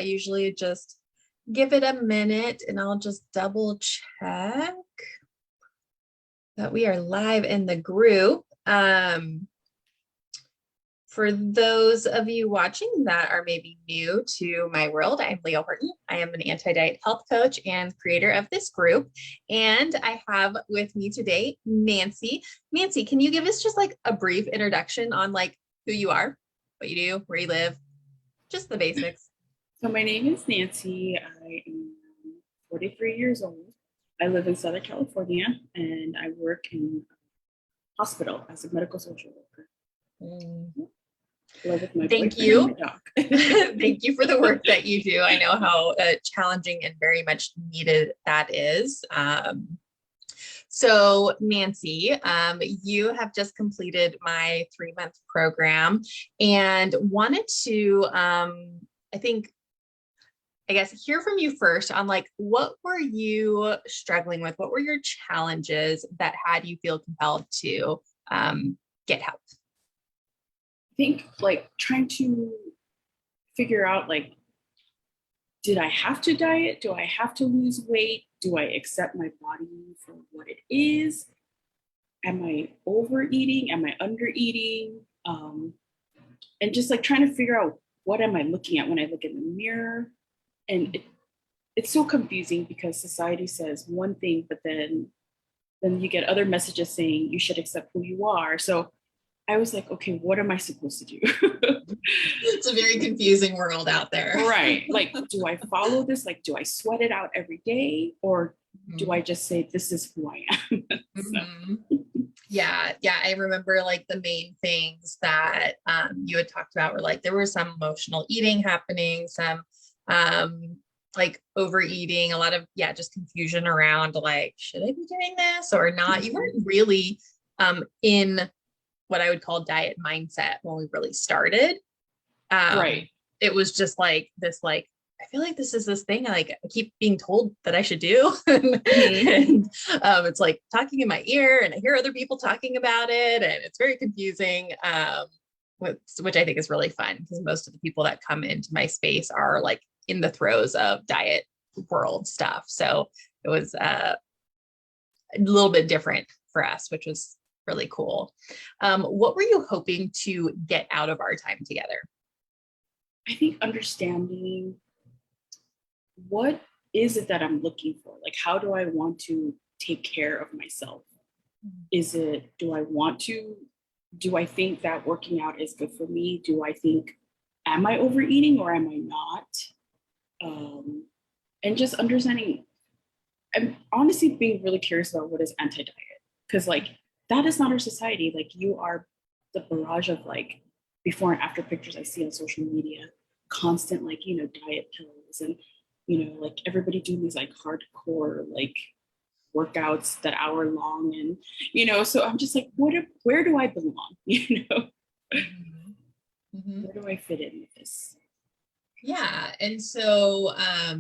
I usually just give it a minute and I'll just double check that we are live in the group. For those of you watching that are maybe new to my world, I'm Leah Horton. I am an anti-diet health coach and creator of this group. And I have with me today, Nancy. Nancy, can you give us just like a brief introduction on like who you are, what you do, where you live, just the basics? So my name is Nancy. I am 43 years old. I live in Southern California and I work in a hospital as a medical social worker. Live with my Thank boyfriend and my you. dog. Thank you for the work that you do. I know how challenging and very much needed that is. So Nancy, you have just completed my 3-month program and wanted to, I guess, hear from you first on like, what were you struggling with? What were your challenges that had you feel compelled to get help? I think like trying to figure out like, did I have to diet? Do I have to lose weight? Do I accept my body for what it is? Am I overeating? Am I undereating? And just like trying to figure out what am I looking at when I look in the mirror? And it's so confusing because society says one thing, but then you get other messages saying you should accept who you are. So I was like, okay, what am I supposed to do? It's a very confusing world out there. Right. Like, do I follow this? Like, do I sweat it out every day? Or do I just say, this is who I am? Yeah. I remember like the main things that you had talked about were like, there was some emotional eating happening, some like overeating, a lot of, just confusion around like, should I be doing this or not? You weren't really in what I would call diet mindset when we really started. Right. It was just like this, like, I feel like this is this thing I keep being told that I should do. And it's like talking in my ear and I hear other people talking about it and it's very confusing, which I think is really fun because most of the people that come into my space are like in the throes of diet world stuff. So it was a little bit different for us, which was really cool. What were you hoping to get out of our time together? I think understanding what is it that I'm looking for? Like, how do I want to take care of myself? Is it, do I think that working out is good for me? Do I think, am I overeating or am I not? And just understanding, I'm honestly being really curious about what is anti-diet. Because like, that is not our society. Like you are the barrage of like before and after pictures I see on social media, constant like, diet pills and, like everybody doing these like hardcore like workouts that hour long. And, so I'm just like, where do I belong? Where do I fit in with this? Yeah. And so I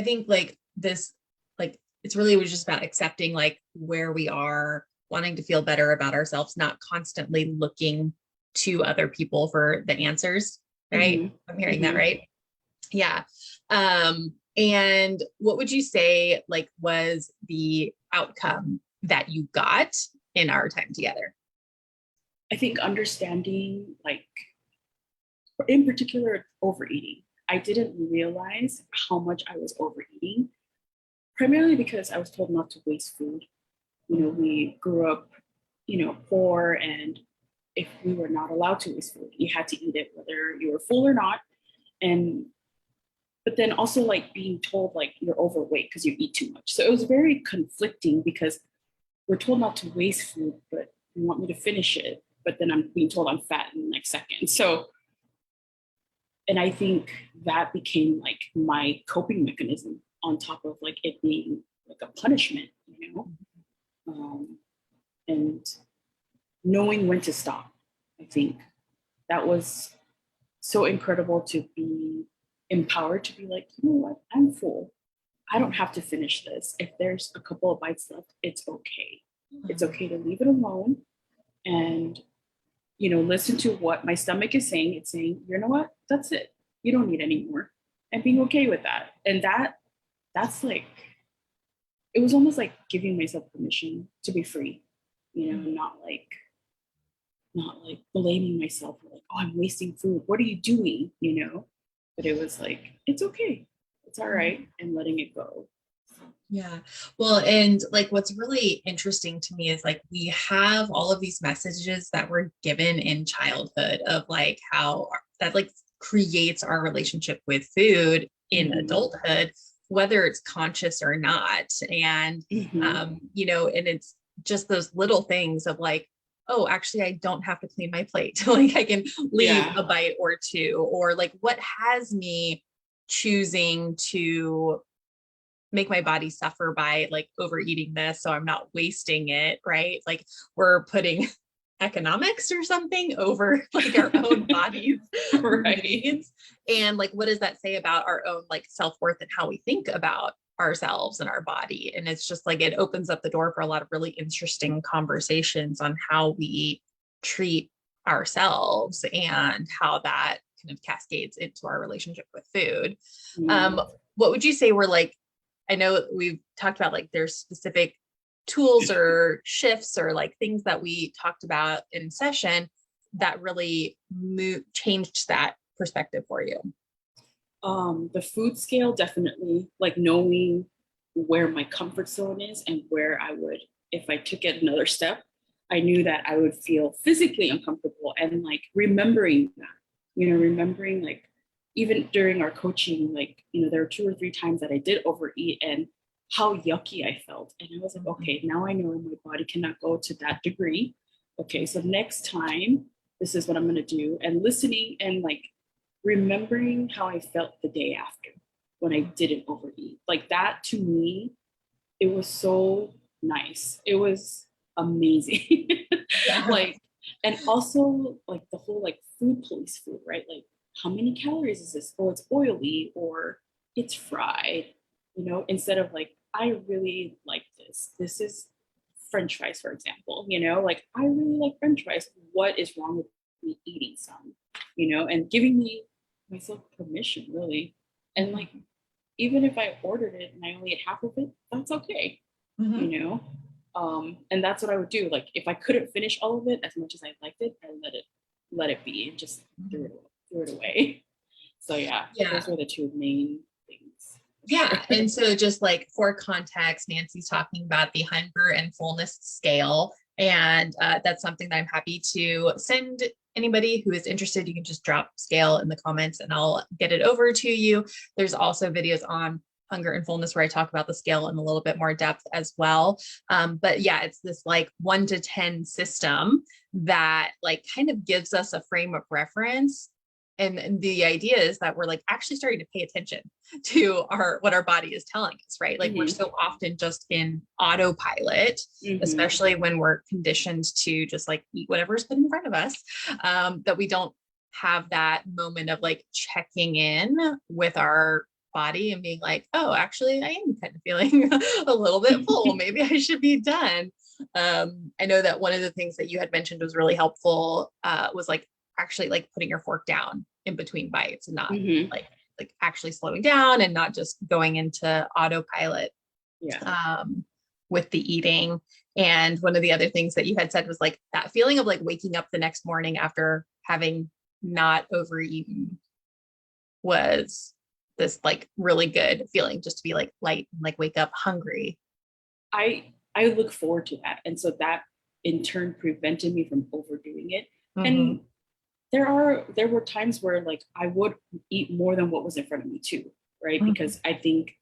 think like this, like, it's really was just about accepting like where we are, wanting to feel better about ourselves, not constantly looking to other people for the answers. Right. I'm hearing that right. Yeah. And what would you say like was the outcome that you got in our time together? I think understanding like, in particular, overeating. I didn't realize how much I was overeating, primarily because I was told not to waste food. We grew up, poor, and if we were not allowed to waste food, you had to eat it, whether you were full or not. But then also like being told like you're overweight because you eat too much. So it was very conflicting because we're told not to waste food, but you want me to finish it. But then I'm being told I'm fat in the next second. So, and I think that became like my coping mechanism on top of like it being like a punishment, and knowing when to stop. I think that was so incredible to be empowered to be like, you know what, I'm full. I don't have to finish this. If there's a couple of bites left, it's okay. It's okay to leave it alone and, listen to what my stomach is saying. It's saying, you know what, that's it. You don't need any more. and being okay with that. And that's like, it was almost like giving myself permission to be free, not like blaming myself for like, oh, I'm wasting food. What are you doing? But it was like, it's okay. It's all right. And letting it go. Yeah. Well, and like what's really interesting to me is like we have all of these messages that were given in childhood of like how that like creates our relationship with food in adulthood, whether it's conscious or not. And and it's just those little things of like, oh, actually, I don't have to clean my plate. Like I can leave a bite or two, or like what has me choosing to make my body suffer by like overeating this so I'm not wasting it, right? Like we're putting economics or something over like our own bodies, right? And like what does that say about our own like self-worth and how we think about ourselves and our body? And it's just like it opens up the door for a lot of really interesting conversations on how we treat ourselves and how that kind of cascades into our relationship with food. What would you say were like, I know we've talked about like there's specific tools or shifts or like things that we talked about in session that really changed that perspective for you. The food scale, definitely, like knowing where my comfort zone is and where I would, if I took it another step, I knew that I would feel physically uncomfortable, and like remembering that, remembering like even during our coaching, like, there were 2 or 3 times that I did overeat and how yucky I felt. And I was like, okay, now I know my body cannot go to that degree. Okay, so next time, this is what I'm going to do. And listening and like remembering how I felt the day after when I didn't overeat. Like that to me, it was so nice. It was amazing. Like, and also like the whole like food police food, right? Like, how many calories is this? Oh, it's oily or it's fried, instead of like, I really like this. This is French fries, for example, like I really like French fries. What is wrong with me eating some, and giving myself permission, really. And like, even if I ordered it and I only ate half of it, that's okay, and that's what I would do. Like if I couldn't finish all of it as much as I liked it, I let it be and just threw it away. So those were the 2 main things. Yeah. And so just like for context, Nancy's talking about the hunger and fullness scale. And that's something that I'm happy to send anybody who is interested. You can just drop scale in the comments and I'll get it over to you. There's also videos on hunger and fullness where I talk about the scale in a little bit more depth as well. But yeah, it's this like 1 to 10 system that like kind of gives us a frame of reference. And the idea is that we're like actually starting to pay attention to what our body is telling us, right? Like we're so often just in autopilot, especially when we're conditioned to just like eat whatever's put in front of us, that we don't have that moment of like checking in with our body and being like, oh, actually, I am kind of feeling a little bit full. Maybe I should be done. I know that one of the things that you had mentioned was really helpful was like actually like putting your fork down in between bites and not like actually slowing down and not just going into autopilot with the eating. And one of the other things that you had said was like that feeling of like waking up the next morning after having not overeaten was this like really good feeling, just to be like light and like wake up hungry. I look forward to that. And so that in turn prevented me from overdoing it. And there were times where like I would eat more than what was in front of me too, right? Because I think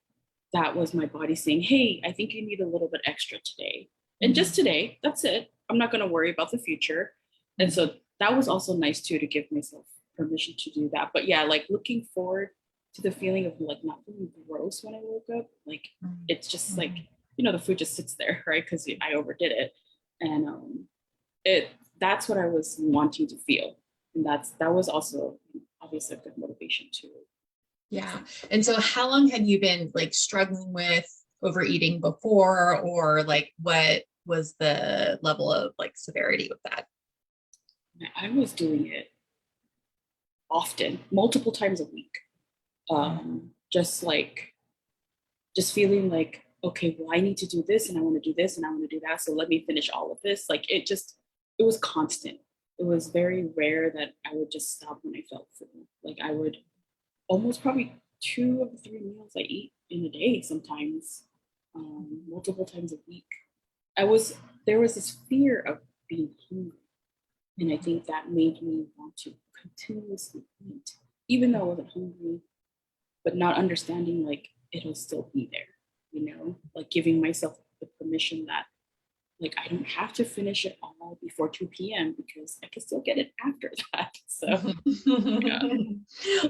that was my body saying, hey, I think you need a little bit extra today. And just today, that's it. I'm not going to worry about the future. And so that was also nice too, to give myself permission to do that. But yeah, like looking forward to the feeling of like not feeling gross when I woke up. Like it's just like, the food just sits there, right? Because I overdid it. And that's what I was wanting to feel. And that was also obviously a good motivation too. Yeah. And so how long had you been like struggling with overeating before, or like what was the level of like severity with that? I was doing it often, multiple times a week. Just like, just feeling like, okay, well, I need to do this and I want to do this and I want to do that. So let me finish all of this. Like it was constant. It was very rare that I would just stop when I felt full. Like I would almost probably 2 of the 3 meals I eat in a day sometimes, multiple times a week. There was this fear of being hungry. And I think that made me want to continuously eat, even though I wasn't hungry, but not understanding like it'll still be there, like giving myself the permission that like I don't have to finish it all before 2 p.m. because I can still get it after that. So yeah.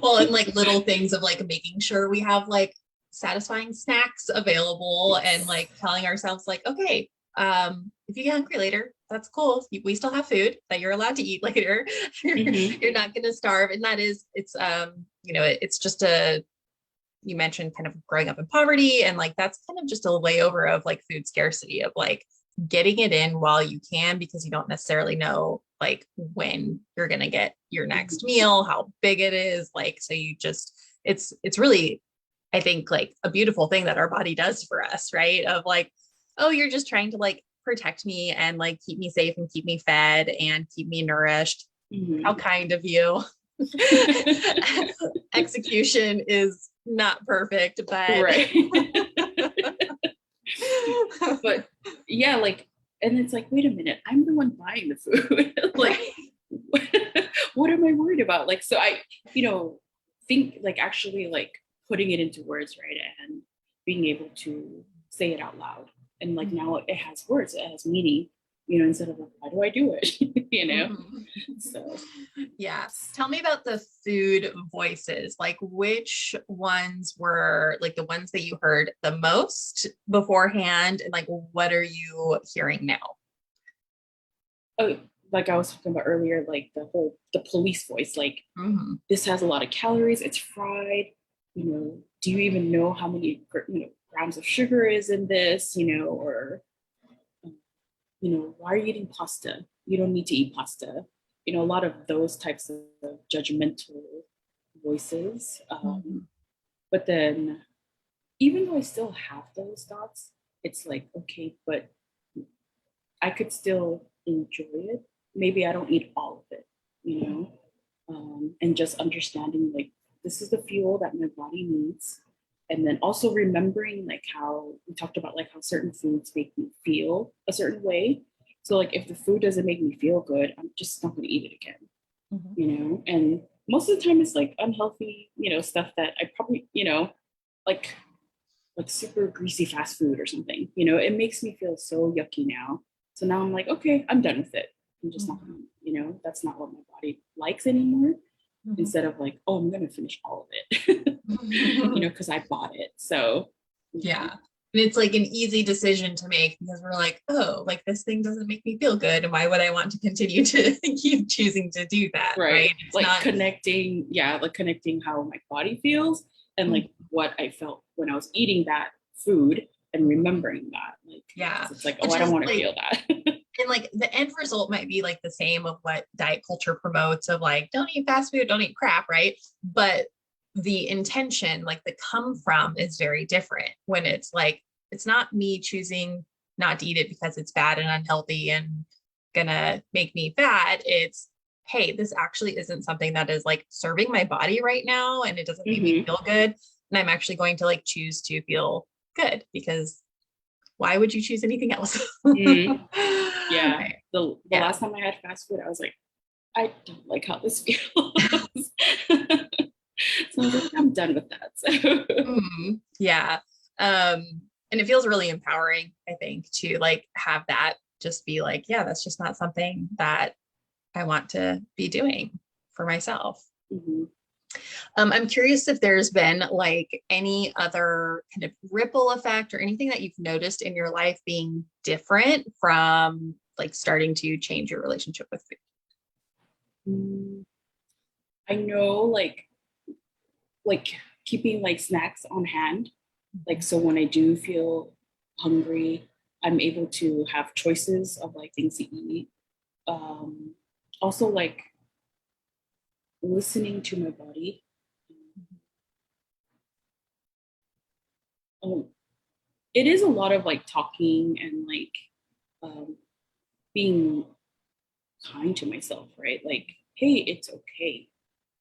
Well, and like little things of like making sure we have like satisfying snacks available, Yes. and like telling ourselves like, okay, if you get hungry later, that's cool. We still have food that you're allowed to eat later. You're not going to starve. And that is, it's just you mentioned kind of growing up in poverty, and like that's kind of just a layover of like food scarcity, of like getting it in while you can, because you don't necessarily know like when you're going to get your next meal, how big it is, like, so you just, it's really, I think, like a beautiful thing that our body does for us, right? Of like, oh, you're just trying to like protect me and like keep me safe and keep me fed and keep me nourished. How kind of you. Execution is not perfect, but right. But yeah, like, and it's like, wait a minute, I'm the one buying the food. Like, what am I worried about? Like, so I, think like actually like putting it into words, right? And being able to say it out loud. And like now it has words, it has meaning, instead of like, why do I do it? So yeah. Tell me about the food voices. Like which ones were like the ones that you heard the most beforehand? And like, what are you hearing now? Oh, like I was talking about earlier, like the police voice, like this has a lot of calories, it's fried, do you even know how many grams of sugar is in this, or why are you eating pasta? You don't need to eat pasta. A lot of those types of judgmental voices. But then, even though I still have those thoughts, it's like, okay, but I could still enjoy it. Maybe I don't eat all of it, and just understanding like this is the fuel that my body needs. And then also remembering like how we talked about like how certain foods make me feel a certain way. So like if the food doesn't make me feel good, I'm just not going to eat it again, And most of the time it's like unhealthy, stuff that I probably, like super greasy fast food or something. It makes me feel so yucky now. So now I'm like, okay, I'm done with it. I'm just not gonna, that's not what my body likes anymore. Instead of like, oh, I'm gonna finish all of it, because I bought it. So yeah. And it's like an easy decision to make, because we're like, oh, like this thing doesn't make me feel good. And why would I want to continue to keep choosing to do that? Right. It's like not connecting how my body feels and like what I felt when I was eating that food and remembering that. Like, yeah, it's like, oh, I don't want to feel that. And like the end result might be like the same of what diet culture promotes, of like, don't eat fast food, don't eat crap, right? But the intention, like the come from, is very different when it's like, it's not me choosing not to eat it because it's bad and unhealthy and gonna make me fat. It's, hey, this actually isn't something that is like serving my body right now, and it doesn't make me feel good. And I'm actually going to like choose to feel good, because why would you choose anything else? Yeah. The last time I had fast food, I was like, I don't like how this feels. So I was like, I'm done with that. So. Yeah. And it feels really empowering, I think, to like have that just be like, yeah, that's just not something that I want to be doing for myself. I'm curious if there's been like any other kind of ripple effect or anything that you've noticed in your life being different from like starting to change your relationship with food. I know like keeping like snacks on hand. Like, so when I do feel hungry, I'm able to have choices of like things to eat. Also like listening to my body. it is a lot of like talking and like being kind to myself, right? Like, hey, it's okay.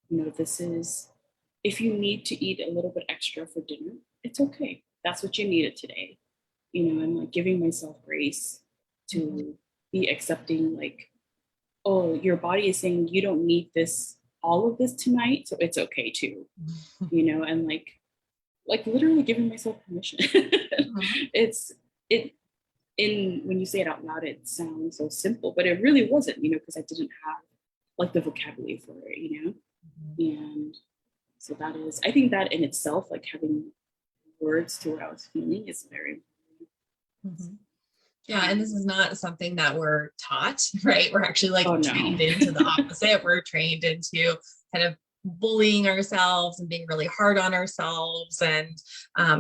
You know, this is, if you need to eat a little bit extra for dinner, it's okay. That's what you needed today. You know, and like giving myself grace to be accepting, like, oh, your body is saying you don't need this, all of this tonight, so it's okay too. You know, and like literally giving myself permission. It's it in when you say it out loud, it sounds so simple, but it really wasn't, you know, because I didn't have like the vocabulary for it, you know. And so that is, I think that in itself, like having words to what I was feeling is very important. Yeah, and this is not something that we're taught, right? We're actually like trained into the opposite. We're trained into kind of bullying ourselves and being really hard on ourselves and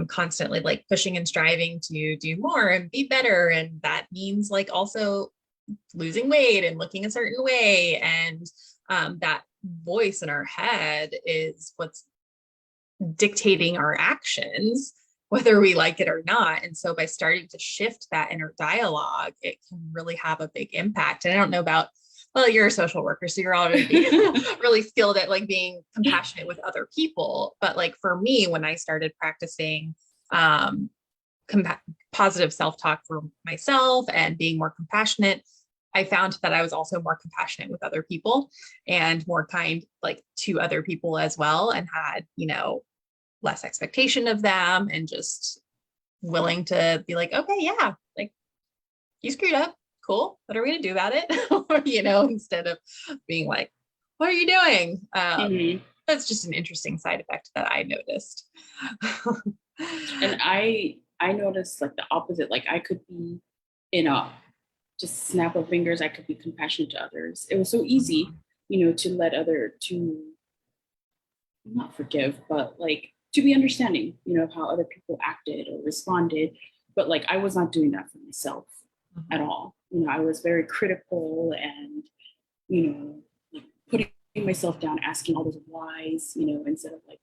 constantly like pushing and striving to do more and be better. And that means like also losing weight and looking a certain way. And that voice in our head is what's dictating our actions, whether we like it or not. And so by starting to shift that inner dialogue, it can really have a big impact. And I don't know about, well, you're a social worker, so you're already really skilled at like being compassionate with other people. But like for me, when I started practicing positive self-talk for myself and being more compassionate, I found that I was also more compassionate with other people and more kind like to other people as well, and had, you know, less expectation of them and just willing to be like, okay, yeah, like you screwed up. Cool. What are we going to do about it? Or, you know, instead of being like, what are you doing? That's just an interesting side effect that I noticed. And I noticed like the opposite. Like I could be in a just snap of fingers, I could be compassionate to others. It was so easy, you know, to let to not forgive, but like to be understanding, you know, of how other people acted or responded. But like I was not doing that for myself at all. You know, I was very critical and, you know, like putting myself down, asking all those whys, you know, instead of like,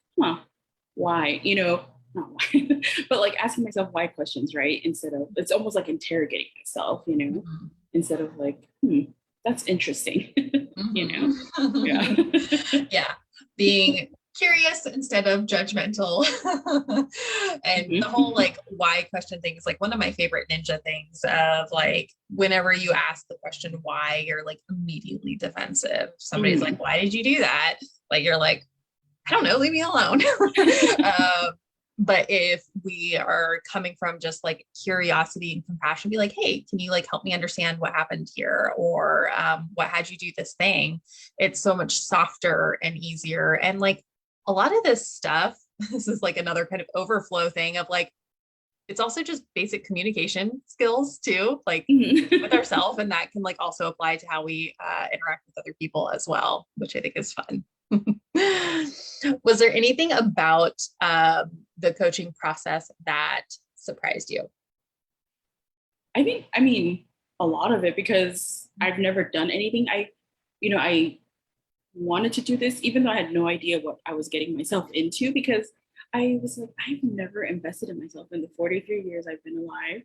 why, you know, not why, but like asking myself why questions, right? Instead of, it's almost like interrogating myself, you know, instead of like, that's interesting, you know? Yeah. Yeah. Being curious instead of judgmental. And the whole like why question thing is like one of my favorite ninja things of like whenever you ask the question why, you're like immediately defensive. Somebody's like, why did you do that? Like you're like, I don't know, leave me alone. But if we are coming from just like curiosity and compassion, be like, hey, can you like help me understand what happened here? Or what had you do this thing? It's so much softer and easier. And like a lot of this stuff, this is like another kind of overflow thing of like, it's also just basic communication skills too, like with ourselves. And that can like also apply to how we interact with other people as well, which I think is fun. Was there anything about the coaching process that surprised you? I mean, a lot of it, because I've never done anything. I wanted to do this, even though I had no idea what I was getting myself into, because I was like, I've never invested in myself in the 43 years I've been alive.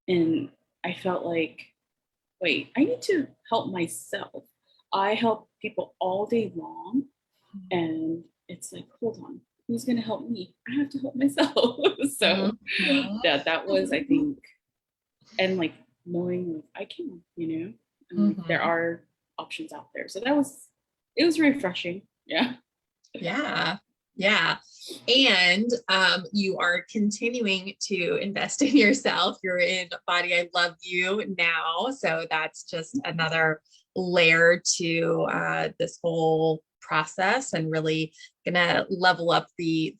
And I felt like, wait, I need to help myself. I help people all day long. And it's like, hold on, who's going to help me? I have to help myself. So that was, I think, and like knowing I can, you know, there are options out there. So it was refreshing. Yeah. Yeah. And you are continuing to invest in yourself. You're in Body I Love You now. So that's just another layer to this whole process, and really gonna level up the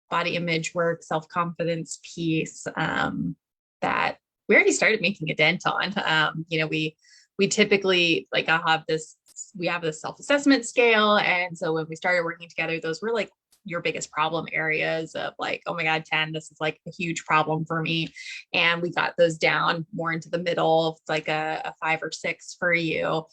body image work, self-confidence piece that we already started making a dent on. You know, we typically like we have this self-assessment scale. And so when we started working together, those were like your biggest problem areas of like, oh my God, 10, this is like a huge problem for me. And we got those down more into the middle, like a 5 or 6 for you,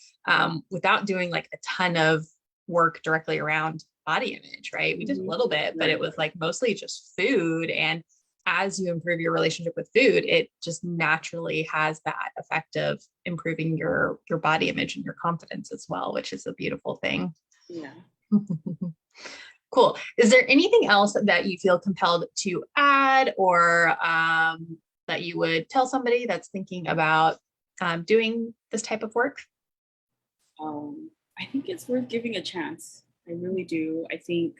without doing like a ton of work directly around body image, right? We did a little bit, but it was like mostly just food. And as you improve your relationship with food, it just naturally has that effect of improving your body image and your confidence as well, which is a beautiful thing. Yeah. Cool. Is there anything else that you feel compelled to add, or that you would tell somebody that's thinking about doing this type of work? I think it's worth giving a chance. I really do. I think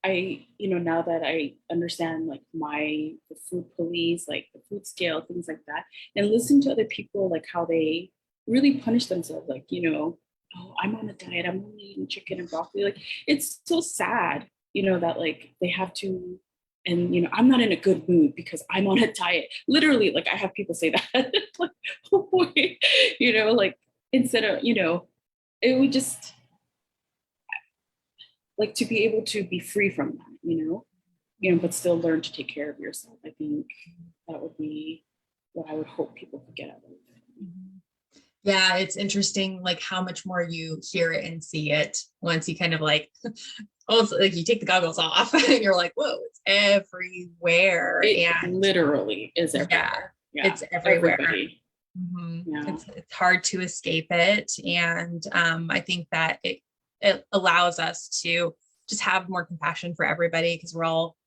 now that I understand like the food police, like the food scale, things like that, and listen to other people, like how they really punish themselves, like, oh, I'm on a diet, I'm only eating chicken and broccoli. Like, it's so sad, that like they have to, and I'm not in a good mood because I'm on a diet. Literally, like I have people say that. Like, oh boy, like instead of, it would just like to be able to be free from that, but still learn to take care of yourself. I think that would be what I would hope people could get out of it. Yeah, it's interesting, like how much more you hear it and see it once you kind of like, oh, like you take the goggles off and you're like, whoa, it's everywhere. It and literally is everywhere. Yeah, it's everywhere. Yeah. It's hard to escape it. And I think that it allows us to just have more compassion for everybody, because we're all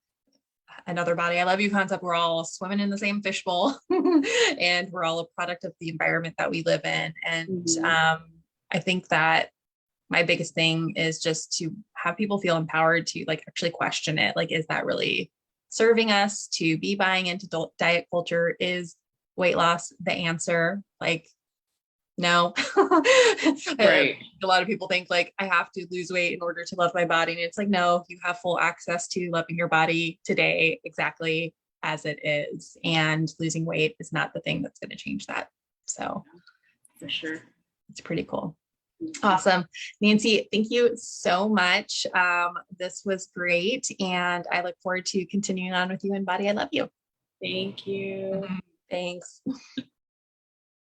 another body I love you concept. We're all swimming in the same fishbowl and we're all a product of the environment that we live in. And I think that my biggest thing is just to have people feel empowered to like actually question it. Like, is that really serving us? To be buying into diet culture? Is weight loss the answer? Like, no. Right. A lot of people think like I have to lose weight in order to love my body. And it's like, no, you have full access to loving your body today exactly as it is. And losing weight is not the thing that's going to change that. So for sure. It's pretty cool. Awesome. Nancy, thank you so much. This was great. And I look forward to continuing on with you in Body I Love You. Thank you. Thanks.